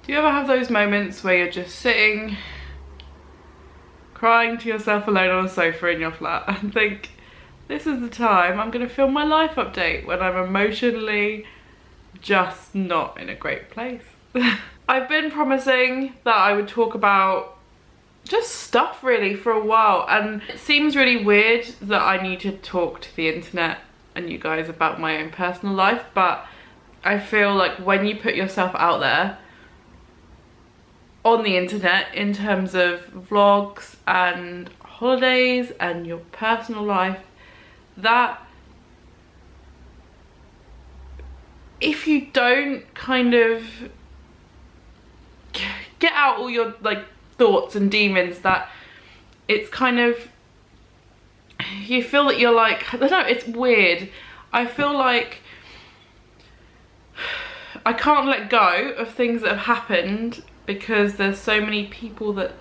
Do you ever have those moments where you're just sitting, crying to yourself alone on a sofa in your flat and think, this is the time I'm going to film my life update when I'm emotionally just not in a great place? I've been promising that I would talk about just stuff really for a while, and it seems really weird that I need to talk to the internet and you guys about my own personal life, but I feel like when you put yourself out there on the internet in terms of vlogs and holidays and your personal life, that if you don't kind of get out all your like thoughts and demons, that it's kind of, you feel that you're like, I don't know, it's weird. I feel like I can't let go of things that have happened because there's so many people that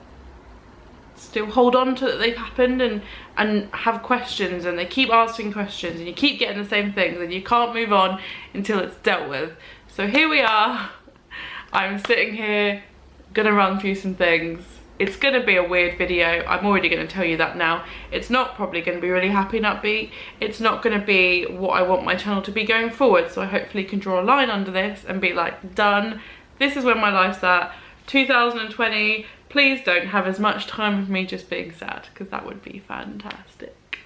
still hold on to that they've happened and have questions, and they keep asking questions and you keep getting the same things and you can't move on until it's dealt with. So here we are. I'm sitting here gonna run through some things. It's gonna be a weird video. I'm already gonna tell you that now. It's not probably gonna be really happy and upbeat. It's not gonna be what I want my channel to be going forward. So I hopefully can draw a line under this and be like, done. This is where my life's at. 2020, please don't have as much time of me just being sad, because that would be fantastic.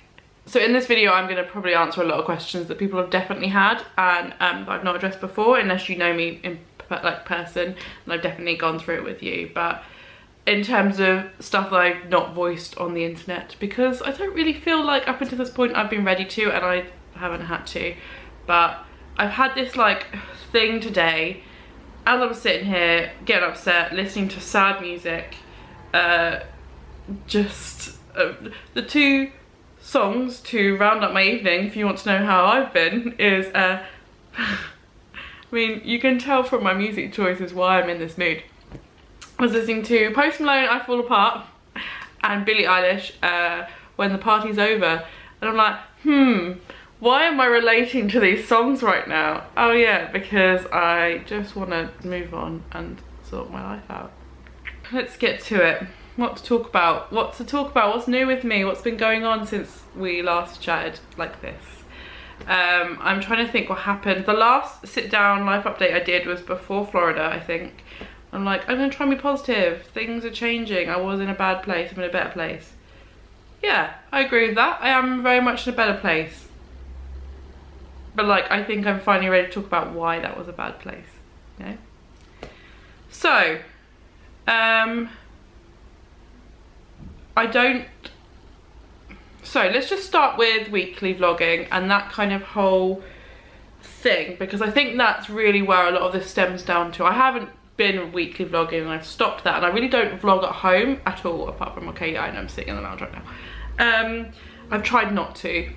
So in this video I'm going to probably answer a lot of questions that people have definitely had and I've not addressed before, unless you know me in like person, and I've definitely gone through it with you. But in terms of stuff that I've not voiced on the internet, because I don't really feel like up until this point I've been ready to, and I haven't had to, but I've had this like thing today as I was sitting here getting upset, listening to sad music. The two songs to round up my evening, if you want to know how I've been, is I mean, you can tell from my music choices why I'm in this mood. I was listening to Post Malone, I Fall Apart, and Billie Eilish, When the Party's Over, and I'm like, why am I relating to these songs right now? Oh yeah, because I just want to move on and sort my life out. Let's get to it. What to talk about? What's new with me? What's been going on since we last chatted like this? I'm trying to think what happened. The last sit down life update I did was before Florida, I think. I'm like, I'm gonna try and be positive. Things are changing. I was in a bad place, I'm in a better place. Yeah, I agree with that. I am very much in a better place. But like, I think I'm finally ready to talk about why that was a bad place. Yeah. So, let's just start with weekly vlogging and that kind of whole thing, because I think that's really where a lot of this stems down to. I haven't been weekly vlogging and I've stopped that, and I really don't vlog at home at all, apart from, okay, yeah, I know I'm sitting in the lounge right now. I've tried not to.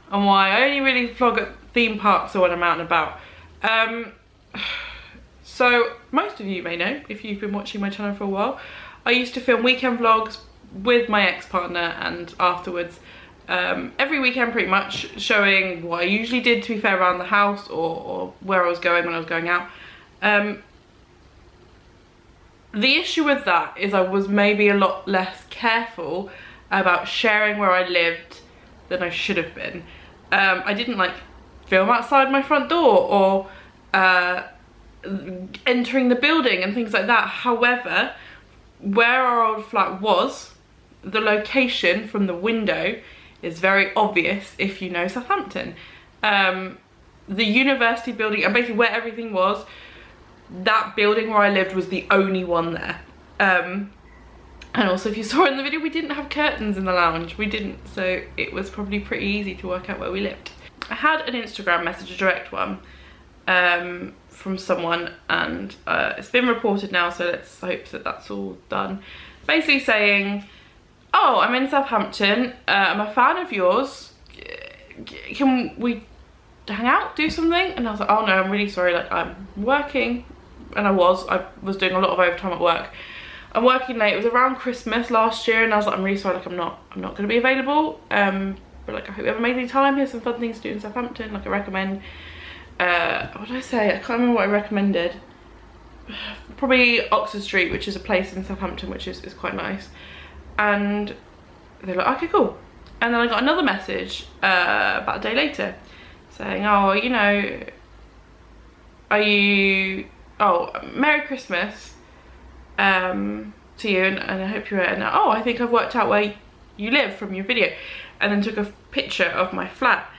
And why I only really vlog at theme parks or when I'm out and about. So most of you may know, if you've been watching my channel for a while, I used to film weekend vlogs with my ex-partner, and afterwards every weekend pretty much, showing what I usually did, to be fair, around the house or where I was going when I was going out. The issue with that is I was maybe a lot less careful about sharing where I lived than I should have been. I didn't like film outside my front door or entering the building and things like that. However, where our old flat was, the location from the window is very obvious if you know Southampton. The university building, and basically where everything was, that building where I lived was the only one there. And also, if you saw in the video, we didn't have curtains in the lounge. We didn't, so it was probably pretty easy to work out where we lived. I had an Instagram message, a direct one, from someone, and it's been reported now, so let's hope that that's all done. Basically saying, oh, I'm in Southampton, I'm a fan of yours, can we hang out, do something? And I was like, oh no, I'm really sorry, like I'm working, and I was doing a lot of overtime at work. I'm working late. It was around Christmas last year, and I was like, I'm really sorry, like I'm not gonna be available. But like, I hope you have amazing time. Here's some fun things to do in Southampton. Like, I recommend, what did I say? I can't remember what I recommended. probably Oxford Street, which is a place in Southampton which is quite nice. And they're like, okay, cool. And then I got another message about a day later saying, oh, you know, Merry Christmas to you, and I hope you're, and oh, I think I've worked out where you live from your video. And then took a picture of my flat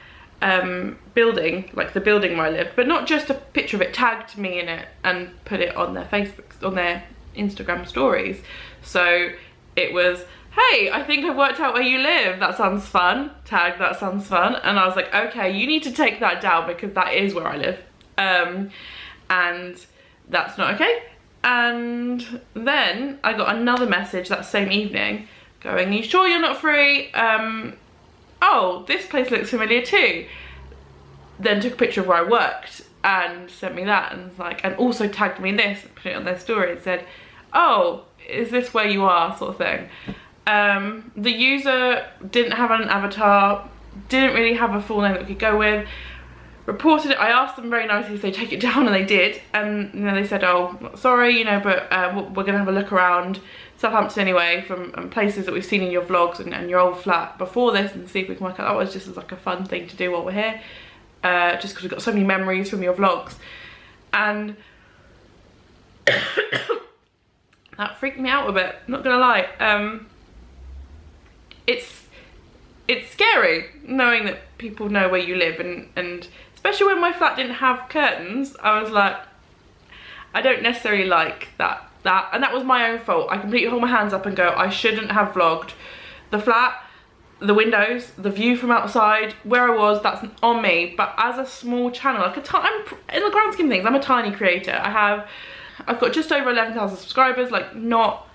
building, like the building where I live, but not just a picture of it, tagged me in it and put it on their Facebook, on their Instagram stories. So it was, hey, I think I've worked out where you live, that sounds fun, tag, that sounds fun. And I was like, okay, you need to take that down because that is where I live, and that's not okay. And then I got another message that same evening going, you sure you're not free? Oh, this place looks familiar too. Then took a picture of where I worked and sent me that, and was like, and also tagged me in this, and put it on their story and said, oh, is this where you are, sort of thing. The user didn't have an avatar, didn't really have a full name that we could go with. Reported it. I asked them very nicely if they take it down, and they did. And you know, they said, oh, sorry, you know, but we're gonna have a look around Southampton anyway, from places that we've seen in your vlogs and your old flat before this, and see if we can work out. That was just as like a fun thing to do while we're here, just because we've got so many memories from your vlogs. And that freaked me out a bit, not gonna lie. It's scary knowing that people know where you live, and especially when my flat didn't have curtains. I was like, I don't necessarily like that, and that was my own fault. I completely hold my hands up and go, I shouldn't have vlogged the flat, the windows, the view from outside, where I was. That's on me. But as a small channel, like I'm, in the grand scheme of things, I'm a tiny creator. I've got just over 11,000 subscribers, like not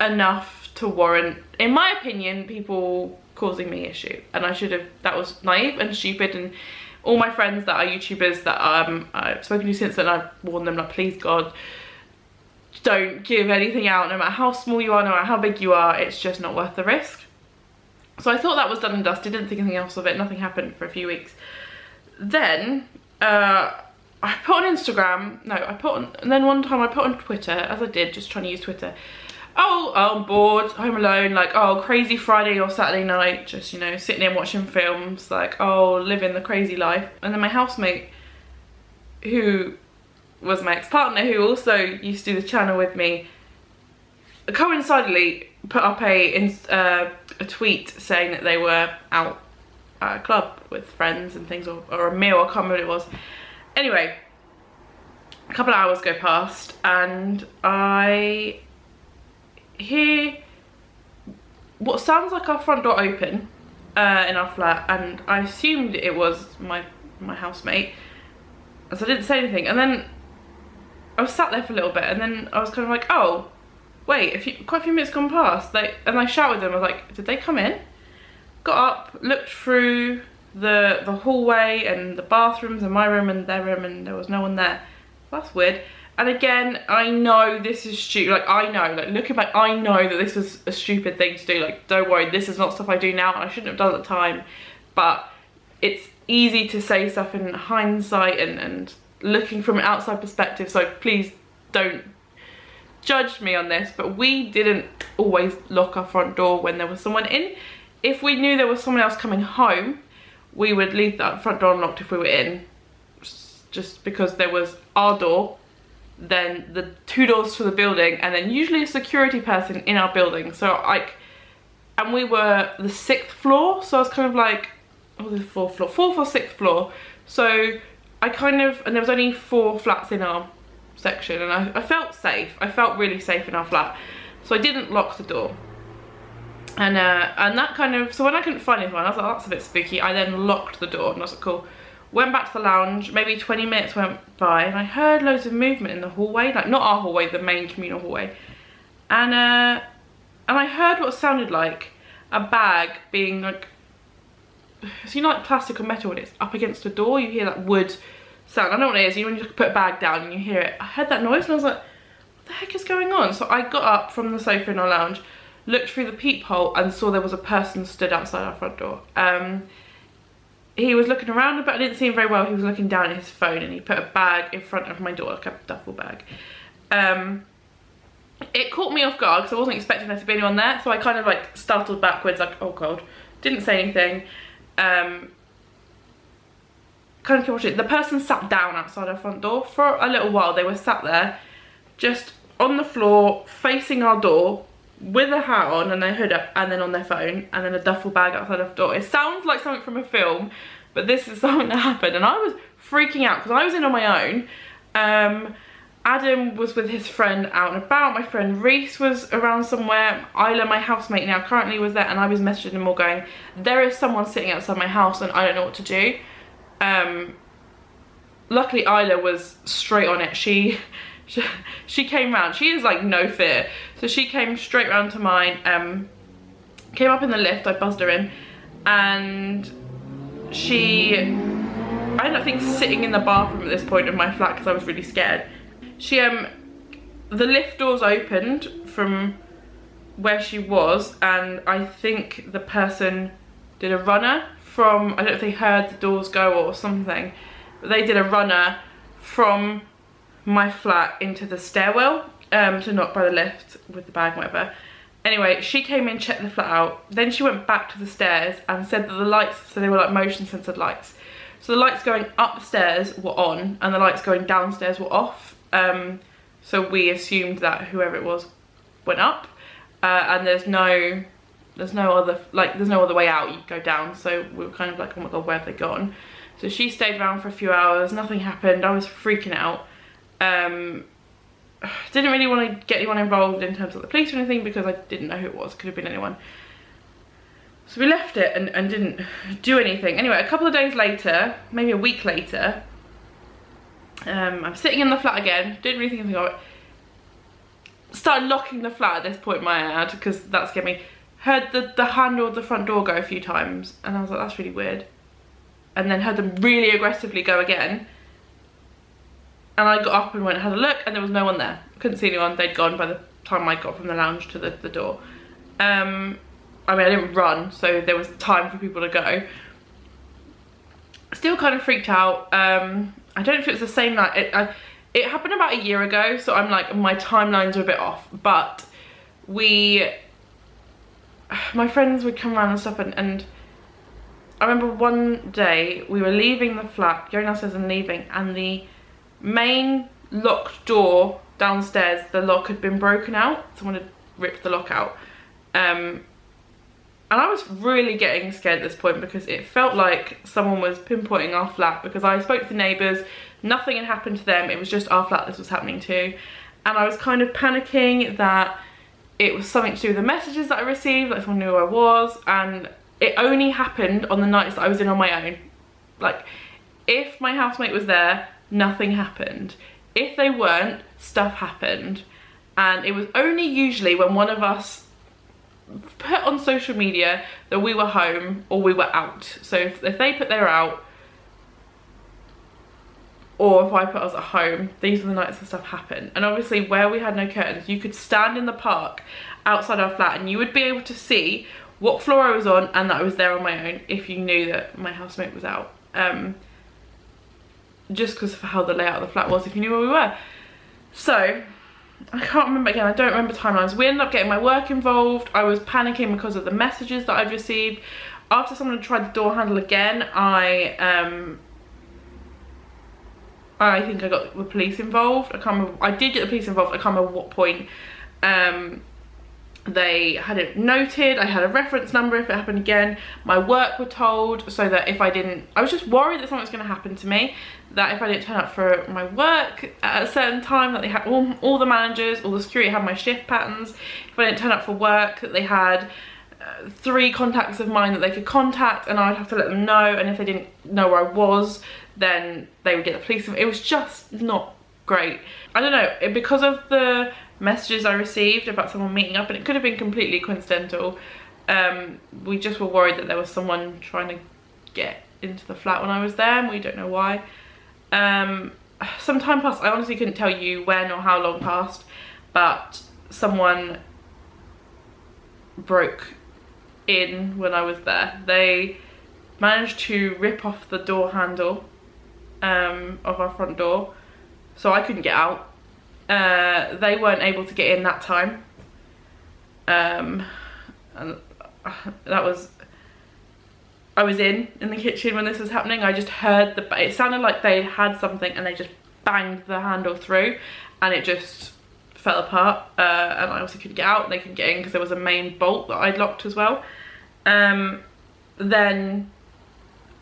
enough to warrant, in my opinion, people causing me issue. And I should have, that was naive and stupid. And all my friends that are YouTubers that I've spoken to since then, I've warned them, like, please God, don't give anything out, no matter how small you are, no matter how big you are, it's just not worth the risk. So I thought that was done and dusted, didn't think anything else of it, nothing happened for a few weeks. Then I put on Instagram, and then one time I put on Twitter, as I did, just trying to use Twitter. Oh, I'm bored, home alone, like, oh, crazy Friday or Saturday night, just, you know, sitting in watching films, like, oh, living the crazy life. And then my housemate, who was my ex-partner, who also used to do the channel with me, coincidentally put up a tweet saying that they were out at a club with friends and things, or a meal, I can't remember what it was. Anyway, a couple of hours go past, and I hear what sounds like our front door open in our flat, and I assumed it was my housemate, so I didn't say anything. And then I was sat there for a little bit, and then I was kind of like, oh wait, quite a few minutes gone past, and I shouted them. I was like, did they come in? Got up, looked through the hallway and the bathrooms and my room and their room, and there was no one there. That's weird. And again, I know this is stupid, like, I know, like, looking back, I know that this was a stupid thing to do. Like, don't worry, this is not stuff I do now, and I shouldn't have done at the time. But it's easy to say stuff in hindsight and looking from an outside perspective, so please don't judge me on this. But we didn't always lock our front door when there was someone in. If we knew there was someone else coming home, we would leave that front door unlocked if we were in, just because there was our door, then the two doors to the building, and then usually a security person in our building. So like, and we were the 6th floor, so I was kind of like, oh, the 4th or 6th floor. So I kind of, and there was only 4 flats in our section, and I felt safe. I felt really safe in our flat, so I didn't lock the door. And that kind of, so when I couldn't find anyone, I was like, that's a bit spooky. I then locked the door, and I was like, cool. Went back to the lounge, maybe 20 minutes went by, and I heard loads of movement in the hallway, like not our hallway, the main communal hallway. And I heard what sounded like a bag being like, so you know, like plastic or metal when it's up against a door, you hear that wood sound. I don't know what it is, you know, when you put a bag down and you hear it. I heard that noise and I was like, what the heck is going on? So I got up from the sofa in our lounge, looked through the peephole and saw there was a person stood outside our front door. He was looking around, but I didn't see him very well. He was looking down at his phone, and he put a bag in front of my door, like a duffel bag. It caught me off guard because I wasn't expecting there to be anyone there, so I kind of like startled backwards, like, oh god, didn't say anything. Kind of kept watching. The person sat down outside our front door for a little while. They were sat there just on the floor facing our door with a hat on and their hood up, and then on their phone, and then a duffel bag outside our door. It sounds like something from a film, but this is something that happened, and I was freaking out because I was in on my own. Adam was with his friend out and about. My friend Reese was around somewhere. Isla, my housemate now, currently was there, and I was messaging them all going, there is someone sitting outside my house and I don't know what to do. Luckily Isla was straight on it. She came round. She is like no fear. So she came straight round to mine, came up in the lift, I buzzed her in, and I ended up, I think, sitting in the bathroom at this point of my flat because I was really scared. The lift doors opened from where she was, and I think the person did a runner from, I don't know if they heard the doors go or something, but they did a runner from my flat into the stairwell, so not by the lift with the bag, whatever. Anyway, she came in, checked the flat out, then she went back to the stairs and said that the lights, so they were like motion censored lights, so the lights going upstairs were on and the lights going downstairs were off. So we assumed that whoever it was went up, and there's no other way out. You go down. So we were kind of like, oh my god, where have they gone? So she stayed around for a few hours. Nothing happened. I was freaking out. Didn't really want to get anyone involved in terms of the police or anything because I didn't know who it was. Could have been anyone. So we left it and didn't do anything. Anyway, a couple of days later, maybe a week later, I'm sitting in the flat again, didn't really think anything of it. Started locking the flat at this point, my ad, because that scared me. Heard the handle of the front door go a few times, and I was like, that's really weird. And then heard them really aggressively go again. And I got up and went and had a look, and there was no one there. Couldn't see anyone, they'd gone by the time I got from the lounge to the door. I mean, I didn't run, so there was time for people to go. Still kind of freaked out. I don't know if it was the same night. It happened about a year ago, so I'm like, my timelines are a bit off. But my friends would come around and stuff, and I remember one day we were leaving the flat, going downstairs and leaving, and the main locked door downstairs, the lock had been broken out. Someone had ripped the lock out. And I was really getting scared at this point because it felt like someone was pinpointing our flat, because I spoke to the neighbours, nothing had happened to them, it was just our flat this was happening to. And I was kind of panicking that it was something to do with the messages that I received, like someone knew who I was, and it only happened on the nights that I was in on my own. Like, if my housemate was there, nothing happened. If they weren't, stuff happened. And it was only usually when one of us put on social media that we were home or we were out. So if they put their out, or if I put us at home, these are the nights that stuff happened. And obviously where we had no curtains, you could stand in the park outside our flat and you would be able to see what floor I was on and that I was there on my own if you knew that my housemate was out. Just because of how the layout of the flat was, if you knew where we were. So I can't remember, again, I don't remember timelines. We ended up getting my work involved. I was panicking because of the messages that I'd received. After someone had tried the door handle again, I think I got the police involved. I can't remember, I did get the police involved, I can't remember what point. They had it noted, I had a reference number if it happened again. My work were told, so that if I didn't, I was just worried that something was going to happen to me, that if I didn't turn up for my work at a certain time, that they had all the managers, all the security had my shift patterns. If I didn't turn up for work, that they had 3 contacts of mine that they could contact, and I'd have to let them know, and if they didn't know where I was, then they would get the police. It was just not great. I don't know, because of the messages I received about someone meeting up, and it could have been completely coincidental, we just were worried that there was someone trying to get into the flat when I was there, and we don't know why. Some time passed, I honestly couldn't tell you when or how long passed, but someone broke in when I was there. They managed to rip off the door handle of our front door, so I couldn't get out. They weren't able to get in that time. And that was, I was in the kitchen when this was happening. I just heard it sounded like they had something and they just banged the handle through and it just fell apart. And I also couldn't get out, they couldn't get in because there was a main bolt that I'd locked as well. Then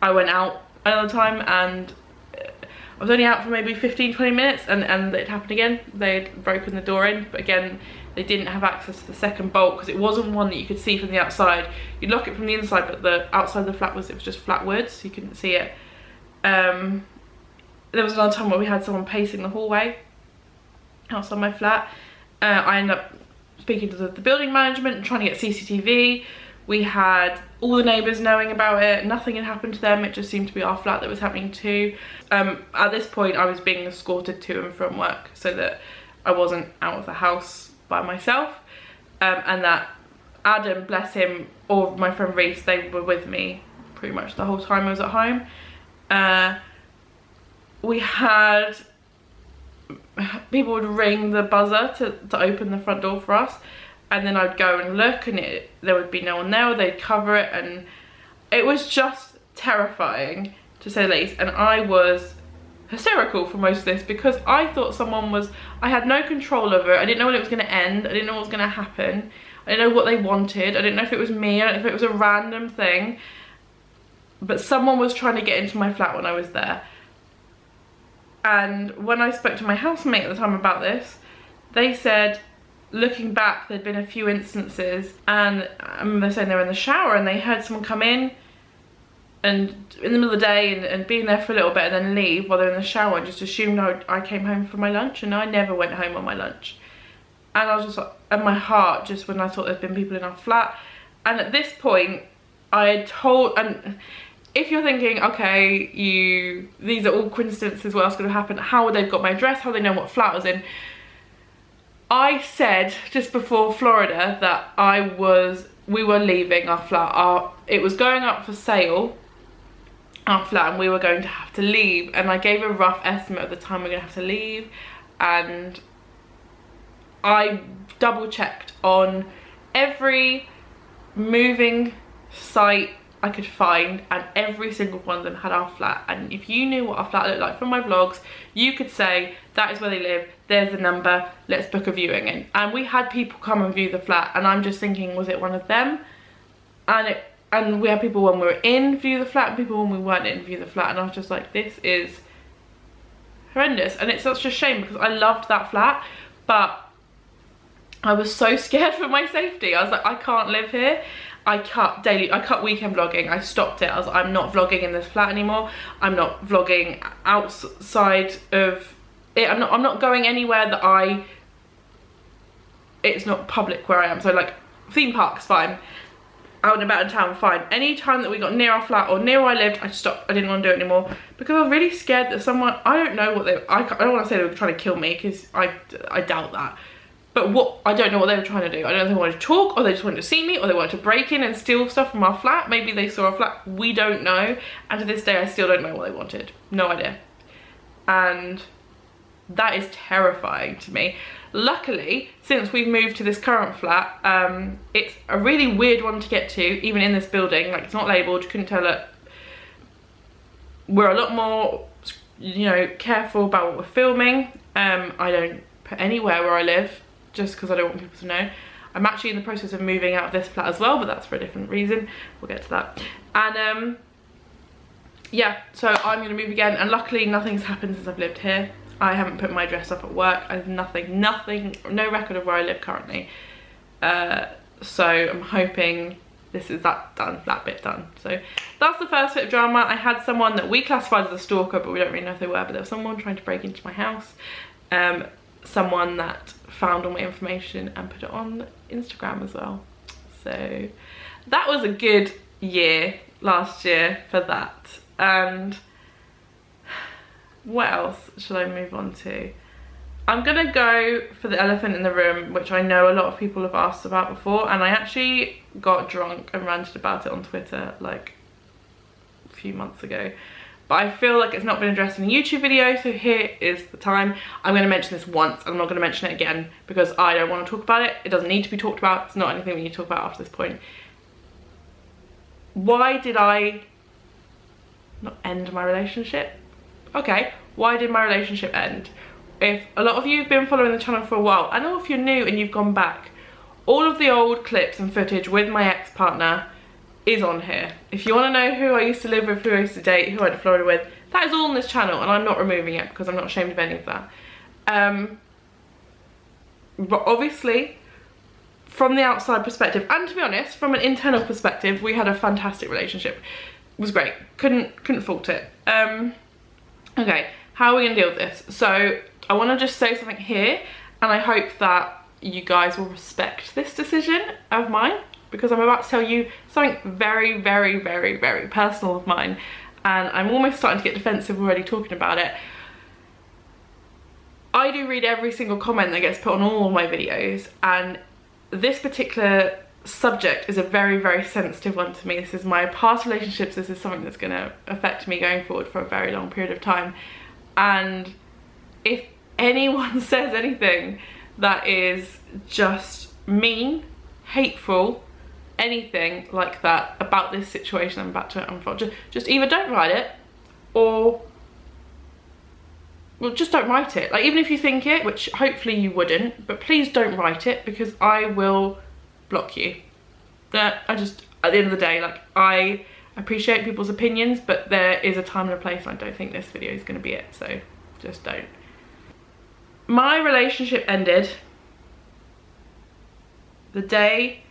I went out another time and I was only out for maybe 15-20 minutes and it happened again. They'd broken the door in, but again, they didn't have access to the second bolt because it wasn't one that you could see from the outside. You'd lock it from the inside, but the outside of the flat it was just flat wood, so you couldn't see it. There was another time where we had someone pacing the hallway outside my flat. I ended up speaking to the building management and trying to get CCTV. We had all the neighbours knowing about it. Nothing had happened to them. It just seemed to be our flat that was happening too. At this point, I was being escorted to and from work so that I wasn't out of the house by myself. And that Adam, bless him, or my friend Reese, they were with me pretty much the whole time I was at home. We had people would ring the buzzer to open the front door for us, and then I'd go and look and there would be no one there, or they'd cover it, and it was just terrifying to say the least. And I was hysterical for most of this because I thought I had no control over it. I didn't know when it was going to end. I didn't know what was going to happen. I didn't know what they wanted. I didn't know if it was me. I didn't know if it was a random thing, but someone was trying to get into my flat when I was there. And when I spoke to my housemate at the time about this, they said, looking back, there'd been a few instances, and I remember saying they were in the shower and they heard someone come in and in the middle of the day and being there for a little bit and then leave while they're in the shower and just assumed I came home for my lunch, and I never went home on my lunch. And I was just like, and my heart just when I thought there'd been people in our flat. And at this point I had told, and if you're thinking, okay, these are all coincidences, what else could have happened, how would they have got my address, how would they know what flat I was in? I said just before Florida that we were leaving our flat. It was going up for sale, our flat, and we were going to have to leave. And I gave a rough estimate of the time we we're going to have to leave. And I double checked on every moving site I could find, and every single one of them had our flat. And if you knew what our flat looked like from my vlogs, you could say, that is where they live, there's the number, let's book a viewing in. And we had people come and view the flat, and I'm just thinking, was it one of them? And we had people when we were in view the flat and people when we weren't in view the flat, and I was just like, this is horrendous. And it's such a shame because I loved that flat, but I was so scared for my safety. I was like, I can't live here. I cut weekend vlogging. I stopped it. I was like, I'm not vlogging in this flat anymore. I'm not vlogging outside of it. I'm not going anywhere that it's not public where I am. So like theme parks, fine. Out and about in town, fine. Any time that we got near our flat or near where I lived, I stopped. I didn't want to do it anymore because I was really scared that someone, I don't know what I don't want to say they were trying to kill me because I doubt that. But I don't know what they were trying to do. I don't know if they wanted to talk, or they just wanted to see me, or they wanted to break in and steal stuff from our flat. Maybe they saw our flat, we don't know. And to this day, I still don't know what they wanted. No idea. And that is terrifying to me. Luckily, since we've moved to this current flat, it's a really weird one to get to, even in this building. Like, it's not labelled, you couldn't tell it. We're a lot more, you know, careful about what we're filming. I don't put anywhere where I live, just because I don't want people to know. I'm actually in the process of moving out of this flat as well, but that's for a different reason. We'll get to that. And yeah, so I'm gonna move again, and luckily nothing's happened since I've lived here. I haven't put my address up at work. I have nothing, no record of where I live currently. So I'm hoping this is that bit done. So that's the first bit of drama. I had someone that we classified as a stalker, but we don't really know if they were, but there was someone trying to break into my house. Someone that found all my information and put it on Instagram as well. So that was a good year last year for that. And what else should I move on to? I'm gonna go for the elephant in the room, which I know a lot of people have asked about before, and I actually got drunk and ranted about it on Twitter like a few months ago. but I feel like it's not been addressed in a YouTube video, so here is the time. I'm going to mention this once, and I'm not going to mention it again because I don't want to talk about it. It doesn't need to be talked about. It's not anything we need to talk about after this point. Why did I not end my relationship? Okay, why did my relationship end? If a lot of you have been following the channel for a while, I know if you're new and you've gone back, all of the old clips and footage with my ex-partner is on here. If you want to know who I used to live with, who I used to date, who I went to Florida with, that is all on this channel, and I'm not removing it because I'm not ashamed of any of that. But obviously, from the outside perspective, and to be honest, from an internal perspective, we had a fantastic relationship. It was great. Couldn't fault it. Okay, how are we gonna deal with this? So I want to just say something here, and I hope that you guys will respect this decision of mine, because I'm about to tell you something very, very, very, very personal of mine, and I'm almost starting to get defensive already talking about it. I do read every single comment that gets put on all of my videos, and this particular subject is a very, very sensitive one to me. This is my past relationships. This is something that's going to affect me going forward for a very long period of time, and if anyone says anything that is just mean, hateful, anything like that about this situation I'm about to unfold, just either don't write it, or well, just don't write it. Like, even if you think it, which hopefully you wouldn't, but please don't write it, because I will block you. I just, at the end of the day, like, I appreciate people's opinions, but there is a time and a place, and I don't think this video is going to be it, so just don't. My relationship ended the day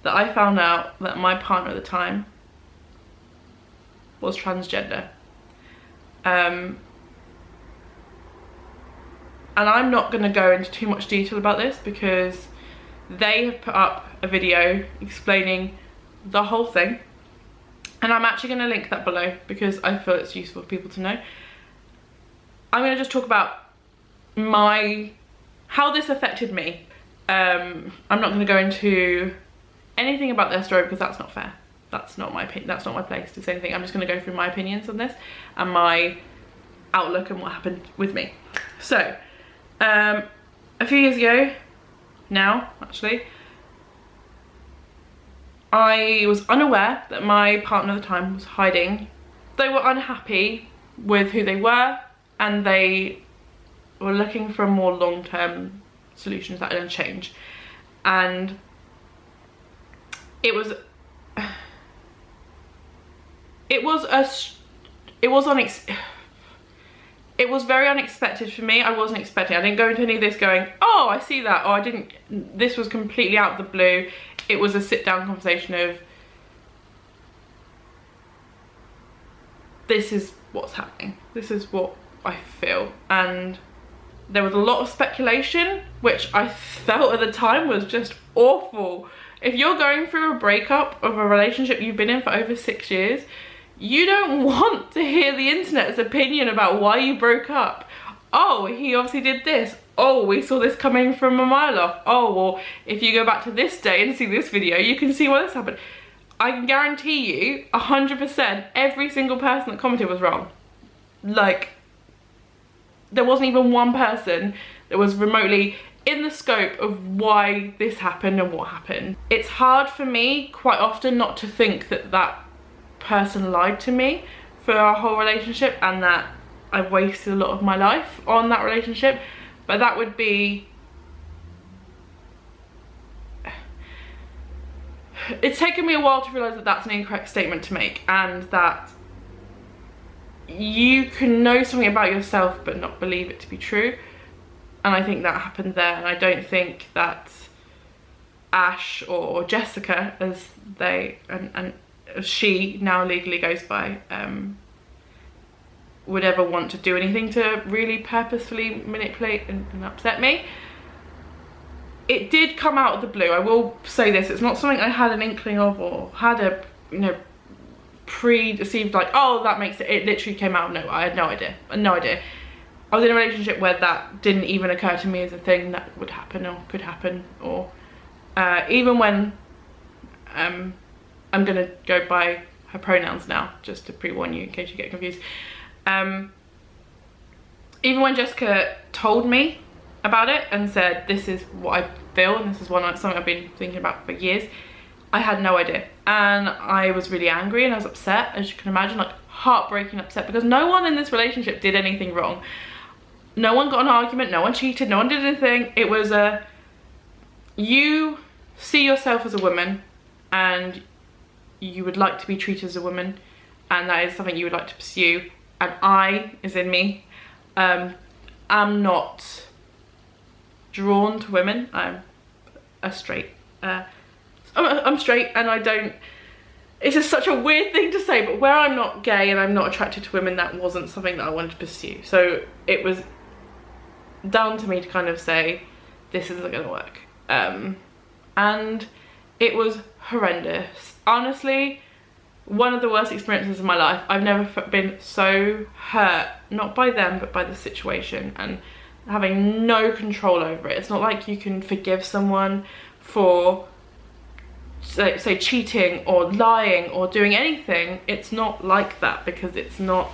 that I found out that my partner at the time was transgender. And I'm not going to go into too much detail about this because they have put up a video explaining the whole thing, and I'm actually going to link that below because I feel it's useful for people to know. I'm going to just talk about how this affected me. I'm not going to go into anything about their story because that's not fair. That's not my opinion. That's not my place to say anything. I'm just going to go through my opinions on this and my outlook and what happened with me. So, a few years ago now, actually, I was unaware that my partner at the time was hiding. They were unhappy with who they were, and they were looking for more long-term solutions that didn't change. And it was very unexpected for me. I wasn't expecting. I didn't go into any of this going, oh, I see that, or I didn't. This was completely out of the blue. It was a sit-down conversation of, this is what's happening. This is what I feel. And there was a lot of speculation, which I felt at the time was just awful. If you're going through a breakup of a relationship you've been in for over 6 years, you don't want to hear the internet's opinion about why you broke up. Oh, he obviously did this. Oh, we saw this coming from a mile off. Oh, well, if you go back to this day and see this video, you can see why this happened. I can guarantee you 100% every single person that commented was wrong. Like, there wasn't even one person that was remotely in the scope of why this happened and what happened. It's hard for me quite often not to think that that person lied to me for our whole relationship and that I've wasted a lot of my life on that relationship, but that would be, it's taken me a while to realise that that's an incorrect statement to make, and that you can know something about yourself but not believe it to be true. And I think that happened there, and I don't think that Ash or Jessica, as they and she now legally goes by, would ever want to do anything to really purposefully manipulate and upset me. It did come out of the blue. I will say this, it's not something I had an inkling of or had a, you know, pre-deceived, like, oh, that makes it. It literally came out of nowhere. I had no idea. No idea. I was in a relationship where that didn't even occur to me as a thing that would happen or could happen, or even when I'm gonna go by her pronouns now, just to pre-warn you in case you get confused. Even when Jessica told me about it and said, this is what I feel and this is something I've been thinking about for years, I had no idea. And I was really angry and I was upset, as you can imagine, like heartbreaking upset, because no one in this relationship did anything wrong. No one got an argument, no one cheated, no one did anything. It was you see yourself as a woman and you would like to be treated as a woman, and that is something you would like to pursue. And I, as in me, am not drawn to women. I'm straight, and I don't, it's just such a weird thing to say, but where I'm not gay and I'm not attracted to women, that wasn't something that I wanted to pursue. So it was down to me to kind of say, this isn't gonna work. And it was horrendous. Honestly, one of the worst experiences of my life. I've never been so hurt, not by them, but by the situation, and having no control over it. It's not like you can forgive someone for, say cheating or lying or doing anything. It's not like that, because it's not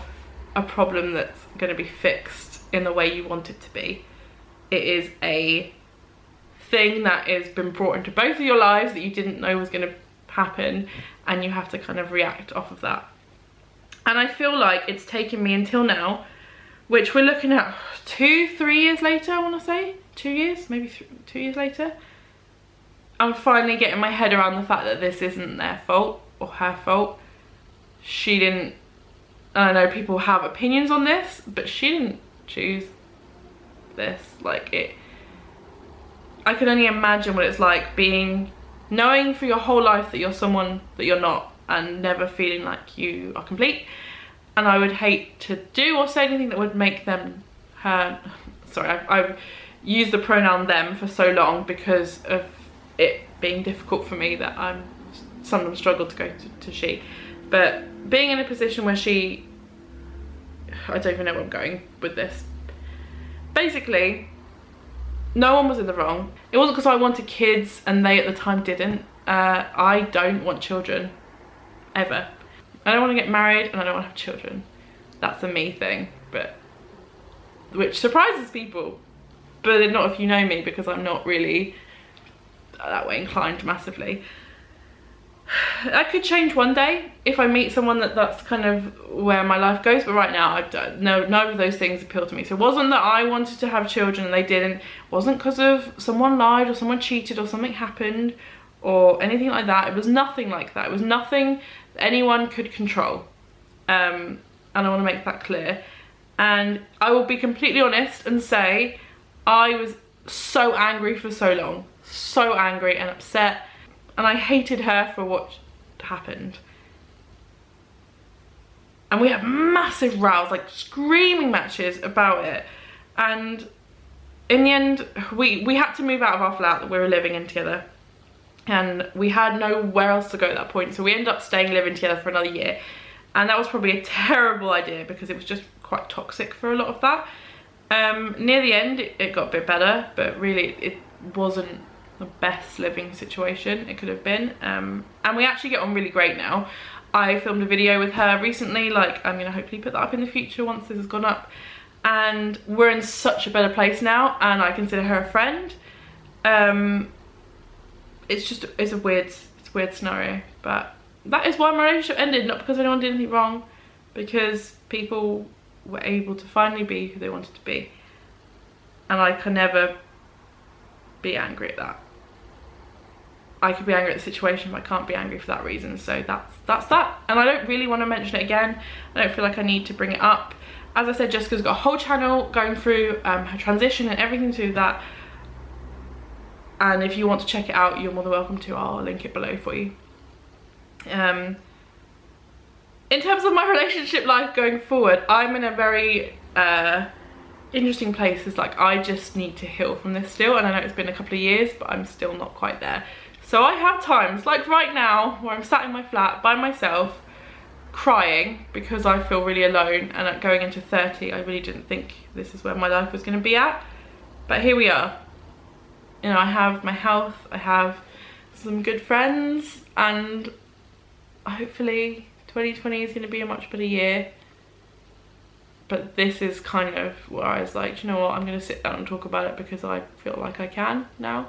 a problem that's going to be fixed in the way you want it to be. It is a thing that has been brought into both of your lives that you didn't know was going to happen, and you have to kind of react off of that. And I feel like it's taken me until now, which we're looking at 2-3 years later, I want to say 2 years, maybe 2 years later, I'm finally getting my head around the fact that this isn't their fault or her fault. She didn't, and I know people have opinions on this, but she didn't choose this. Like, I can only imagine what it's like knowing for your whole life that you're someone that you're not, and never feeling like you are complete. And I would hate to do or say anything that would make them, sorry, I've used the pronoun them for so long because of it being difficult for me that I'm sometimes struggle to go to she. But being in a position where I don't even know where I'm going with this. Basically, no one was in the wrong. It wasn't because I wanted kids and they at the time didn't. I don't want children, ever. I don't want to get married and I don't want to have children. That's a me thing, but which surprises people. But not if you know me, because I'm not really that way inclined massively. That could change one day if I meet someone that's kind of where my life goes, but right now none of those things appeal to me. So it wasn't that I wanted to have children and they didn't. It wasn't because of someone lied or someone cheated or something happened or anything like that. It was nothing like that. It was nothing anyone could control, and I want to make that clear. And I will be completely honest and say I was so angry for so long, so angry and upset, and I hated her for what happened. And we had massive rows, like screaming matches about it, and in the end we had to move out of our flat that we were living in together, and we had nowhere else to go at that point, so we ended up living together for another year. And that was probably a terrible idea because it was just quite toxic for a lot of that. Near the end it got a bit better, but really it wasn't the best living situation it could have been. And we actually get on really great now. I filmed a video with her recently, like I'm gonna hopefully put that up in the future once this has gone up, and we're in such a better place now, and I consider her a friend. It's a weird scenario, but that is why my relationship ended, not because anyone did anything wrong, because people were able to finally be who they wanted to be, and I can never be angry at that. I could be angry at the situation, but I can't be angry for that reason. So that's that, and I don't really want to mention it again. I don't feel like I need to bring it up. As I said, Jessica's got a whole channel going through her transition and everything to that, and if you want to check it out, you're more than welcome to. I'll link it below for you. In terms of my relationship life going forward, I'm in a very interesting place. It's like I just need to heal from this still, and I know it's been a couple of years, but I'm still not quite there. So I have times like right now where I'm sat in my flat by myself crying because I feel really alone, and at going into 30 I really didn't think this is where my life was going to be at, but here we are. You know, I have my health, I have some good friends, and hopefully 2020 is going to be a much better year. but this is kind of where I was like, you know what, I'm going to sit down and talk about it because I feel like I can now.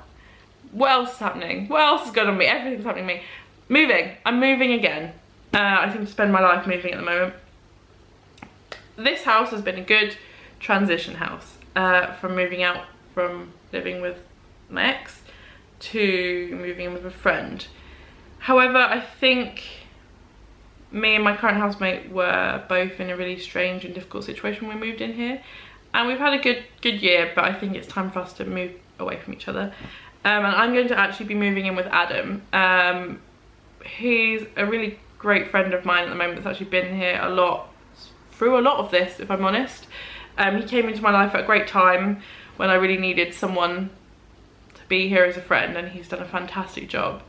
What else is happening? What else is going on me? Everything's happening to me. Moving. I'm moving again. I seem to spend my life moving at the moment. This house has been a good transition house from moving out from living with my ex to moving in with a friend. However, I think me and my current housemate were both in a really strange and difficult situation when we moved in here, and we've had a good year, but I think it's time for us to move away from each other. And I'm going to actually be moving in with Adam. He's a really great friend of mine at the moment that's actually been here through a lot of this, if I'm honest. He came into my life at a great time when I really needed someone to be here as a friend, and he's done a fantastic job.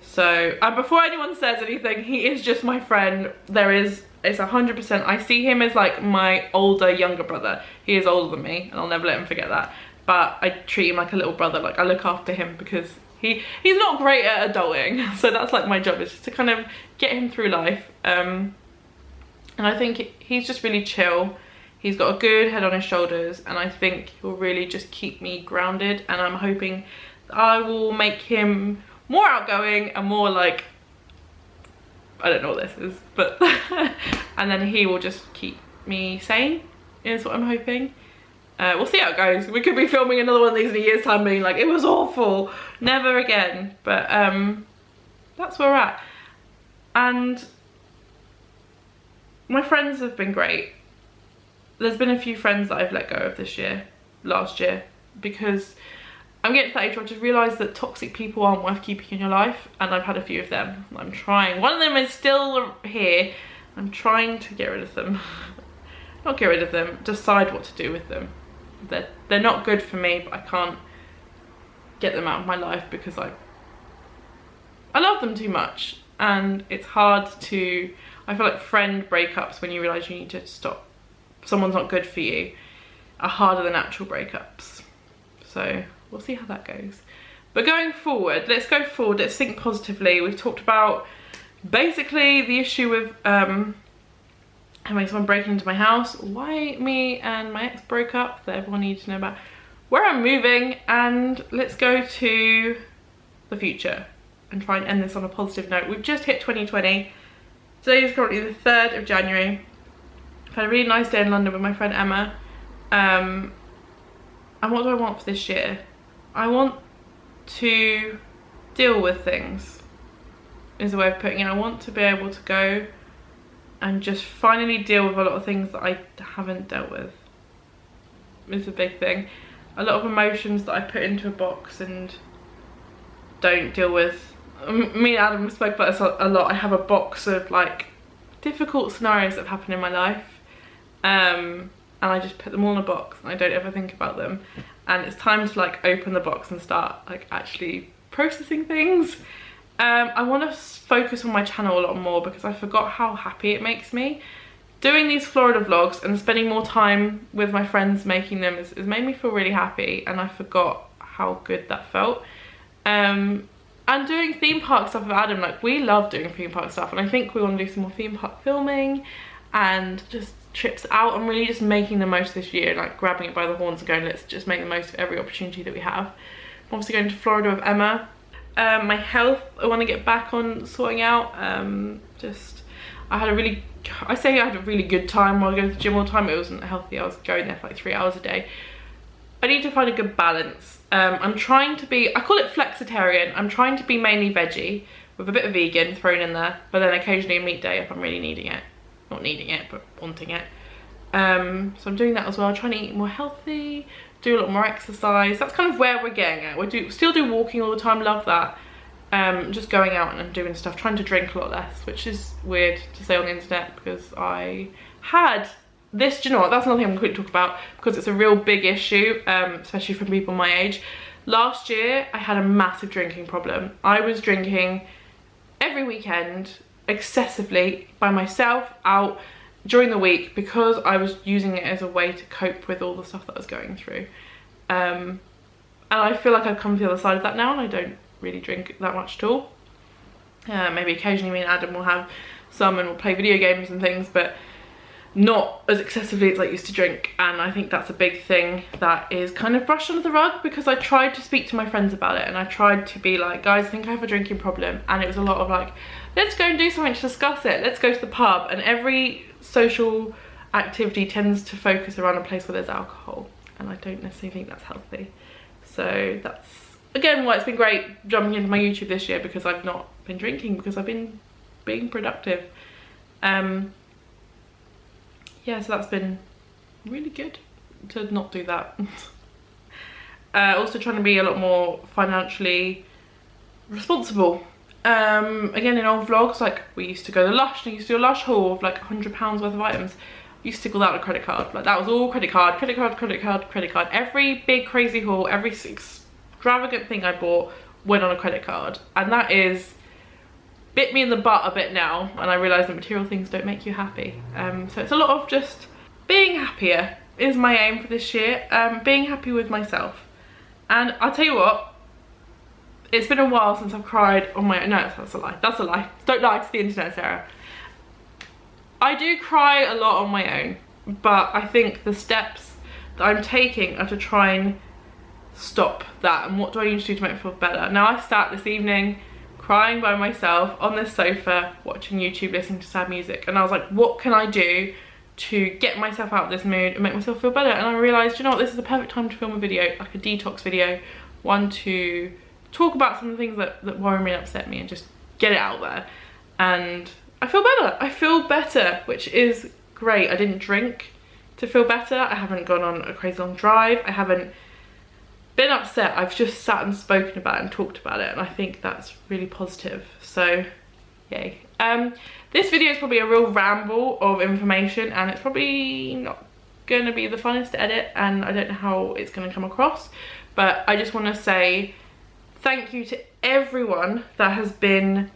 So, before anyone says anything, he is just my friend. It's 100%, I see him as like my younger brother. He is older than me, and I'll never let him forget that. But I treat him like a little brother, like I look after him because he's not great at adulting. So that's like my job, is just to kind of get him through life. And I think he's just really chill. He's got a good head on his shoulders, and I think he'll really just keep me grounded, and I'm hoping that I will make him more outgoing and more like, I don't know what this is, but and then he will just keep me sane, is what I'm hoping. We'll see how it goes. We could be filming another one of these in a year's time being like, it was awful, never again. But that's where we're at. And my friends have been great. There's been a few friends that I've let go of last year, because I'm getting to that age where I just realised that toxic people aren't worth keeping in your life, and I've had a few of them. I'm trying. One of them is still here. I'm trying to get rid of them. Not get rid of them, decide what to do with them. They're not good for me, but I can't get them out of my life because I love them too much, and it's hard to, I feel like friend breakups, when you realise you need to stop, someone's not good for you, are harder than actual breakups. So we'll see how that goes. But going forward, let's go forward, let's think positively. We've talked about basically the issue with having someone breaking into my house, why me and my ex broke up, that everyone needs to know about, where I'm moving, and let's go to the future and try and end this on a positive note. We've just hit 2020. Today is currently the 3rd of January. I've had a really nice day in London with my friend Emma. And what do I want for this year? I want to deal with things, is the way of putting it. I want to be able to go and just finally deal with a lot of things that I haven't dealt with. It's a big thing. A lot of emotions that I put into a box and don't deal with. Me and Adam spoke about this a lot. I have a box of like difficult scenarios that have happened in my life, and I just put them all in a box and I don't ever think about them. And it's time to like open the box and start like actually processing things. I want to focus on my channel a lot more because I forgot how happy it makes me. Doing these Florida vlogs and spending more time with my friends making them has made me feel really happy, and I forgot how good that felt. And doing theme park stuff with Adam, like we love doing theme park stuff, and I think we want to do some more theme park filming and just trips out, and really just making the most of this year, like grabbing it by the horns and going, let's just make the most of every opportunity that we have. I'm obviously going to Florida with Emma. My health, I want to get back on sorting out. I had a really good time while I go to the gym all the time. It wasn't healthy. I was going there for like 3 hours a day. I need to find a good balance. I'm trying to be, I call it flexitarian. I'm trying to be mainly veggie with a bit of vegan thrown in there, but then occasionally a meat day if I'm really needing it. Not needing it, but wanting it. So I'm doing that as well. I'm trying to eat more healthy, do a lot more exercise. That's kind of where we're getting at. We still do walking all the time, love that. Just going out and doing stuff, trying to drink a lot less, which is weird to say on the internet because I had this, do you know what, that's another thing I'm going to talk about because it's a real big issue, especially for people my age. Last year, I had a massive drinking problem. I was drinking every weekend, excessively, by myself, out, during the week, because I was using it as a way to cope with all the stuff that I was going through. And I feel like I've come to the other side of that now, and I don't really drink that much at all. Maybe occasionally me and Adam will have some and we'll play video games and things, but not as excessively as I used to drink, and I think that's a big thing that is kind of brushed under the rug, because I tried to speak to my friends about it and I tried to be like, guys, I think I have a drinking problem, and it was a lot of like, let's go and do something to discuss it, let's go to the pub, and every social activity tends to focus around a place where there's alcohol, and I don't necessarily think that's healthy. So that's again why it's been great jumping into my YouTube this year, because I've not been drinking, because I've been being productive. Yeah, so that's been really good to not do that. Also trying to be a lot more financially responsible. Again, in old vlogs, like we used to go to Lush and I used to do a Lush haul of like £100 worth of items. I used to tickle that with a credit card. Like that was all credit card, credit card, credit card, credit card. Every big crazy haul, every extravagant thing I bought went on a credit card. And that is bit me in the butt a bit now, and I realise that material things don't make you happy. So it's a lot of just being happier is my aim for this year. Being happy with myself. And I'll tell you what, it's been a while since I've cried on my own. No, that's a lie. That's a lie. Don't lie to the internet, Sarah. I do cry a lot on my own, but I think the steps that I'm taking are to try and stop that. And what do I need to do to make me feel better? Now, I sat this evening crying by myself on this sofa, watching YouTube, listening to sad music, and I was like, what can I do to get myself out of this mood and make myself feel better? And I realised, you know what, this is the perfect time to film a video, like a detox video, one to talk about some of the things that worry me and upset me and just get it out there. And I feel better. I feel better, which is great. I didn't drink to feel better. I haven't gone on a crazy long drive. I haven't been upset. I've just sat and spoken about it and talked about it, and I think that's really positive. So yay. This video is probably a real ramble of information, and it's probably not gonna be the funnest to edit, and I don't know how it's gonna come across, but I just want to say thank you to everyone that has been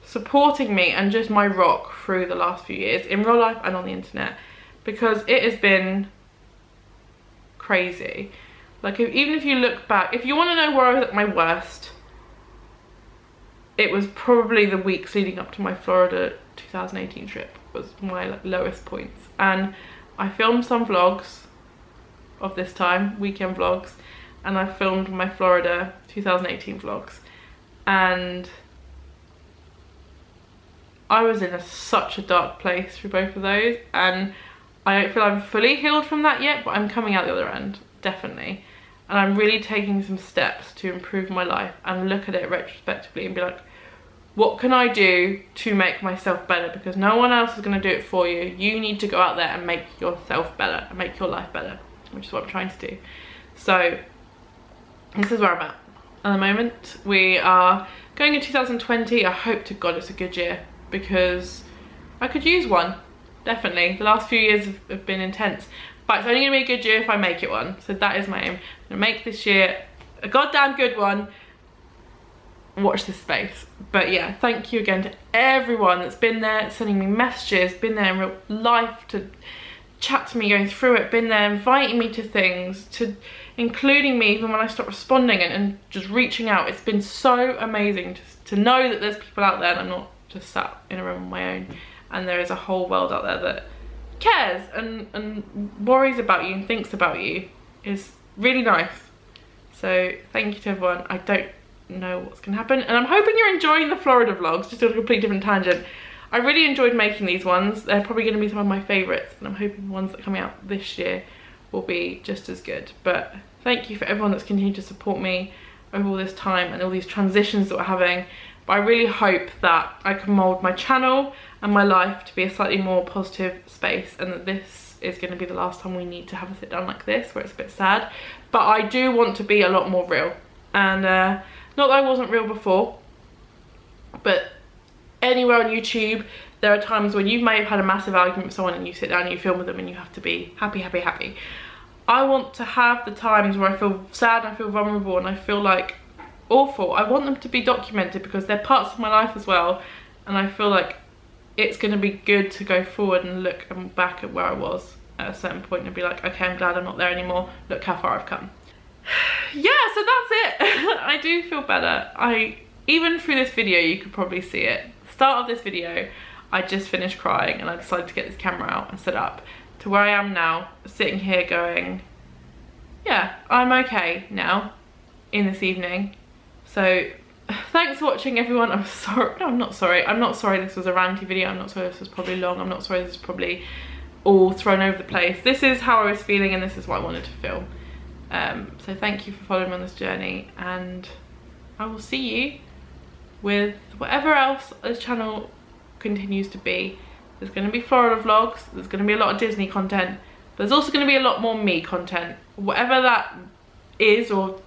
supporting me and just my rock through the last few years, in real life and on the internet, because it has been crazy. Like, even if you look back, if you want to know where I was at my worst, it was probably the weeks leading up to my Florida 2018 trip was my lowest points. And I filmed some vlogs of this time, weekend vlogs, and I filmed my Florida 2018 vlogs. And I was in such a dark place for both of those, and I don't feel I'm fully healed from that yet, but I'm coming out the other end, definitely. And I'm really taking some steps to improve my life and look at it retrospectively and be like, what can I do to make myself better? Because no one else is going to do it for you. You need to go out there and make yourself better and make your life better, which is what I'm trying to do. So this is where I'm at the moment. We are going in 2020. I hope to God it's a good year, because I could use one, definitely. The last few years have been intense. But it's only going to be a good year if I make it one. So that is my aim. I'm going to make this year a goddamn good one. Watch this space. But yeah, thank you again to everyone that's been there, sending me messages, been there in real life to chat to me, going through it, been there inviting me to things, to including me even when I stopped responding, and just reaching out. It's been so amazing to know that there's people out there and I'm not just sat in a room on my own, and there is a whole world out there that cares and worries about you and thinks about you. Is really nice. So thank you to everyone. I don't know what's gonna happen, and I'm hoping you're enjoying the Florida vlogs. Just on a completely different tangent, I really enjoyed making these ones. They're probably going to be some of my favourites, and I'm hoping the ones that are coming out this year will be just as good. But thank you for everyone that's continued to support me over all this time and all these transitions that we're having. But I really hope that I can mould my channel and my life to be a slightly more positive space, and that this is going to be the last time we need to have a sit down like this where it's a bit sad. But I do want to be a lot more real, and not that I wasn't real before, but anywhere on YouTube there are times when you may have had a massive argument with someone and you sit down and you film with them and you have to be happy, happy, happy. I want to have the times where I feel sad and I feel vulnerable and I feel like awful. I want them to be documented because they're parts of my life as well, and I feel like it's going to be good to go forward and look back at where I was at a certain point and be like, okay, I'm glad I'm not there anymore, look how far I've come. Yeah, so that's it. I do feel better. Even through this video you could probably see it. Start of this video I just finished crying and I decided to get this camera out and set up, to where I am now, sitting here going, yeah, I'm okay now in this evening. So thanks for watching, everyone. I'm sorry, no, I'm not sorry. I'm not sorry this was a ranty video. I'm not sorry this was probably long. I'm not sorry this is probably all thrown over the place. This is how I was feeling and this is what I wanted to film. So thank you for following me on this journey, and I will see you with whatever else this channel continues to be. There's going to be Florida vlogs, there's going to be a lot of Disney content, but there's also going to be a lot more me content. Whatever that is or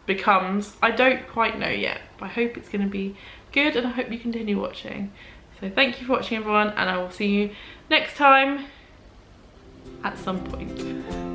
becomes, I don't quite know yet, but I hope it's going to be good and I hope you continue watching. So thank you for watching, everyone, and I will see you next time at some point.